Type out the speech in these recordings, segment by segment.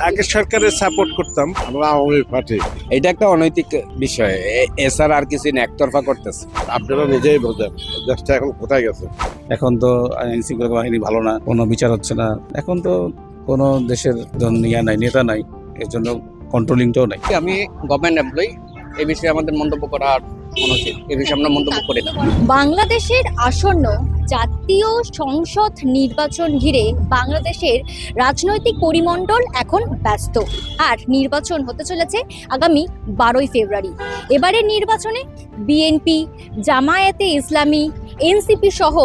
আগের সরকারের সাপোর্ট করতাম, আমরা আওয়ামী পার্টি। এটা একটা অনৈতিক বিষয়, এছাড়া আর কিছু না, একতরফা করতেছে। আপনারা নিজেই বোঝেন দেশটা এখন কোথায় গেছে। এখন তো আইন শৃঙ্খলা বাহিনী ভালো না, কোনো বিচার হচ্ছে না। এখন তো কোনো দেশের নাই, নেতা নাই, এর জন্য কন্ট্রোলিংটাও নাই। আমি গভর্নমেন্ট এমপ্লয়ি, এই বিষয়ে আমাদের মন্তব্য করা অনুচিত। এই বিষয়ে আমরা মন্তব্য করি না। বাংলাদেশের আসন্ন জাতীয় সংসদ নির্বাচন ঘিরে বাংলাদেশের রাজনৈতিক পরিমণ্ডল এখন ব্যস্ত। আর নির্বাচন হতে চলেছে আগামী 12ই ফেব্রুয়ারি। এবারের নির্বাচনে বিএনপি, জামায়াতে ইসলামী, এনসিপি সহ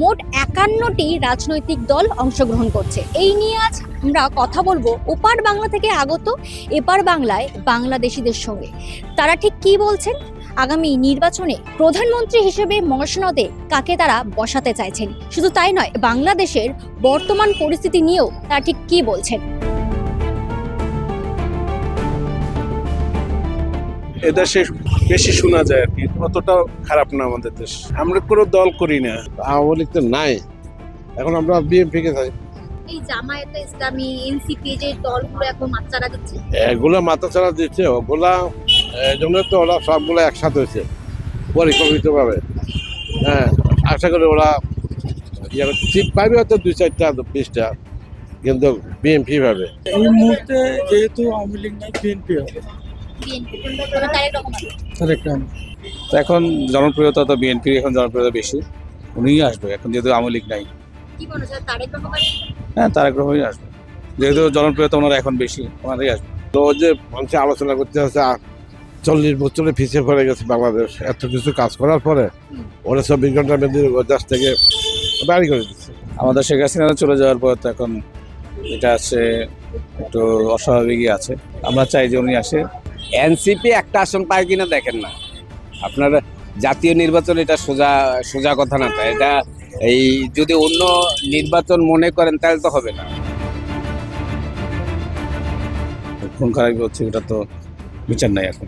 মোট 51টি রাজনৈতিক দল অংশগ্রহণ করছে। এই নিয়ে আজ আমরা কথা বলবো ওপার বাংলা থেকে আগত এপার বাংলায় বাংলাদেশিদের সঙ্গে। তারা ঠিক কি বলছেন, আগামী নির্বাচনে প্রধানমন্ত্রী হিসেবে মসনদে কাকে তারা বসাতে চাইছেন, শুধু তাই নয়, বাংলাদেশের বর্তমান পরিস্থিতি নিয়েও তারা ঠিক কি বলছেন। এদেশে বেশি শোনা যায় আর কি, অতটাও খারাপ না আমাদের দেশ। আমরা কোনো দল করি না, আওয়ামী লীগ তো নাই, এখন আমরা বিএনপি কে চাই। এই জামায়াতে ইসলামী, এনসিপি যে দলগুলো এখন মাত্রা দিচ্ছে, এগুলা মাথা ছাড়া দিচ্ছে, ওগুলা এই জন্য তো ওরা সবগুলো একসাথে হয়েছে পরিকল্পিত ভাবে। হ্যাঁ, আশা করি ওরা ঠিক পাইবে হয়তো 2-4টা 20টা, কিন্তু বিএনপি ভাবে। এই মুহূর্তে যেহেতু আওয়ামী লীগ নাই, বিএনপি হবে। তারেক রহমান। তো এখন জনপ্রিয়তা তো বিএনপির এখন জনপ্রিয়তা বেশি, উনিই আসবে এখন, যেহেতু আওয়ামী লীগ নাই। হ্যাঁ, তারেক রহমানই আসবে, যেহেতু জনপ্রিয়তা ওনারা এখন বেশি, ওনারাই আসবে। তো ওই যে মানুষে আলোচনা করতে হচ্ছে 40 বছরে পিছিয়ে পড়ে গেছে বাংলাদেশ, এত কিছু কাজ করার পরে ওরা 24 ঘন্টার মধ্যে ওই দেশ থেকে বাড়ি করে দিচ্ছে। আমাদের শেখ হাসিনা চলে যাওয়ার পর তো এখন এটা আছে একটু অস্বাভাবিকই আছে। আমরা চাই যে উনি আসে। এনসিপি একটা আসন পায় কিনা দেখেন না আপনার, জাতীয় নির্বাচন এটা সোজা সোজা কথা না। তাই এটা এই যদি অন্য নির্বাচন মনে করেন তাহলে তো হবে না। খুন খারাপি হচ্ছে, ওটা তো বিচার নাই এখন।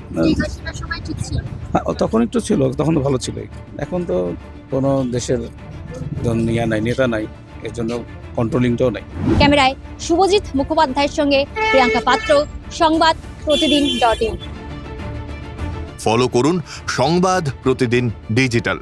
হ্যাঁ, তখন একটু ছিল, তখন তো ভালো ছিল। এখন তো কোনো দেশের নাই, নেতা নাই, এর জন্য কন্ট্রোলিংটাও নাই। ক্যামেরায় শুভজিৎ মুখোপাধ্যায়ের সঙ্গে প্রিয়াঙ্কা পাত্র, সংবাদ প্রতিদিন .in। ফলো করুন সংবাদ প্রতিদিন ডিজিটাল।